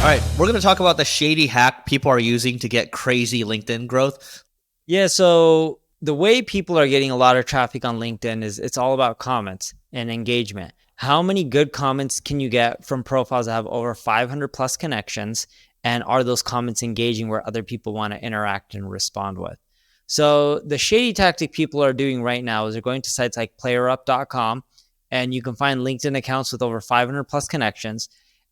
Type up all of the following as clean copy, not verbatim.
All right, we're going to talk about the shady hack people are using to get crazy LinkedIn growth. Yeah, so the way people are getting a lot of traffic on LinkedIn is it's all about comments and engagement. How many good comments can you get from profiles that have over 500 plus connections? And are those comments engaging where other people want to interact and respond with? So the shady tactic people are doing right now is they're going to sites like playerup.com, and you can find LinkedIn accounts with over 500 plus connections,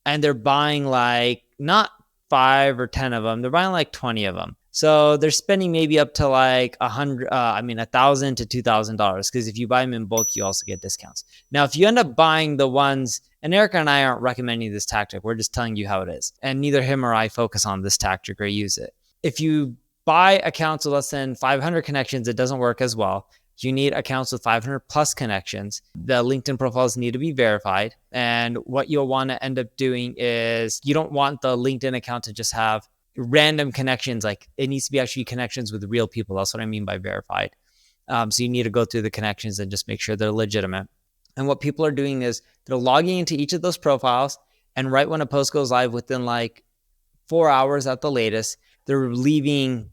and they're buying like not 5 or 10 of them, they're buying like 20 of them. So they're spending maybe up to like $1,000 to $2,000, because if you buy them in bulk, you also get discounts. Now, if you end up buying the ones, and Erica and I aren't recommending this tactic, we're just telling you how it is, and neither him or I focus on this tactic or use it. If you buy accounts with less than 500 connections, it doesn't work as well. You need accounts with 500 plus connections. The LinkedIn profiles need to be verified. And what you'll want to end up doing is you don't want the LinkedIn account to just have random connections. Like, it needs to be actually connections with real people. That's what I mean by verified. So you need to go through the connections and just make sure they're legitimate. And what people are doing is they're logging into each of those profiles, and right when a post goes live, within like 4 hours at the latest, they're leaving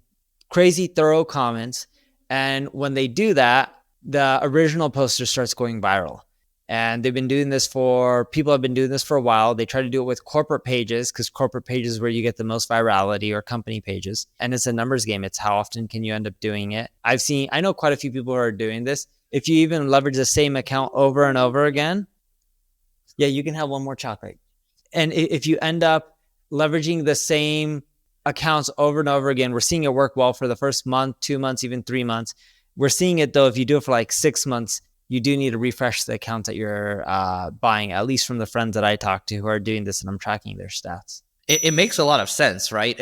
crazy thorough comments. And when they do that, the original poster starts going viral. And people have been doing this for a while. They try to do it with corporate pages, because corporate pages is where you get the most virality, or company pages. And it's a numbers game. It's how often can you end up doing it? I know quite a few people who are doing this. If you even leverage the same account over and over again, yeah, you can have one more chocolate. And if you end up leveraging the same accounts over and over again, we're seeing it work well for the first month, 2 months, even 3 months. We're seeing it though, if you do it for like 6 months, you do need to refresh the accounts that you're buying, at least from the friends that I talk to who are doing this, and I'm tracking their stats. It makes a lot of sense, right?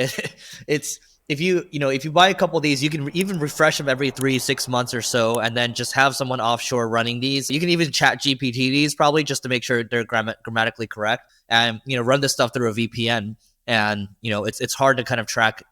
It's if you buy a couple of these, you can even refresh them every 3-6 months or so, and then just have someone offshore running these. You can even chat GPT these probably just to make sure they're grammatically correct, and run this stuff through a VPN. And it's hard to kind of track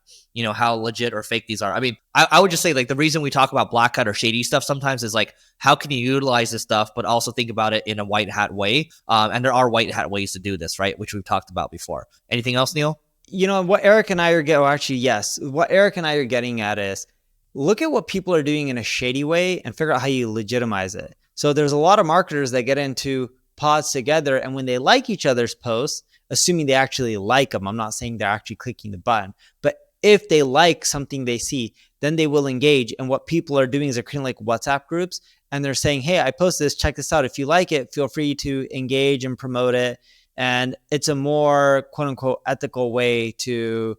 how legit or fake these are. I mean, I would just say, like, the reason we talk about black hat or shady stuff sometimes is like, how can you utilize this stuff but also think about it in a white hat way? And there are white hat ways to do this, right, which we've talked about before. Anything else, Neil? What Eric and I are getting, actually, yes, what Eric and I are getting at is, look at what people are doing in a shady way and figure out how you legitimize it. So there's a lot of marketers that get into pods together, and when they like each other's posts, assuming they actually like them, I'm not saying they're actually clicking the button, but if they like something they see, then they will engage. And what people are doing is they're creating like WhatsApp groups, and they're saying, hey, I posted this, check this out. If you like it, feel free to engage and promote it. And it's a more quote unquote ethical way to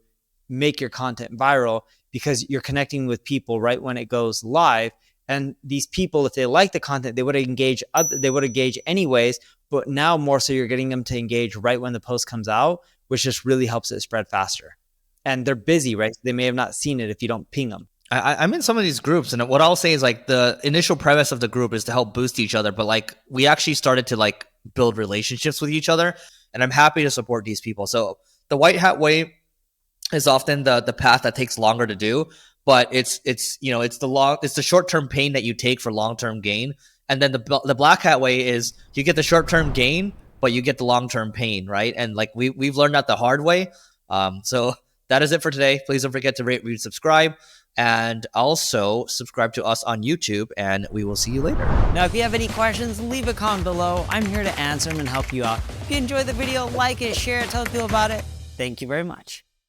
make your content viral, because you're connecting with people right when it goes live. And these people, if they like the content, they would engage anyways. But now more so, you're getting them to engage right when the post comes out, which just really helps it spread faster. And they're busy, right? They may have not seen it if you don't ping them. I'm in some of these groups, and what I'll say is, like, the initial premise of the group is to help boost each other, but like, we actually started to like build relationships with each other, and I'm happy to support these people. So the white hat way is often the path that takes longer to do, but it's the short-term pain that you take for long-term gain. And then the black hat way is you get the short-term gain, but you get the long-term pain, right? And like, we've learned that the hard way. So that is it for today. Please don't forget to rate, read, subscribe, and also subscribe to us on YouTube, and we will see you later. Now, if you have any questions, leave a comment below. I'm here to answer them and help you out. If you enjoyed the video, like it, share it, tell people about it. Thank you very much.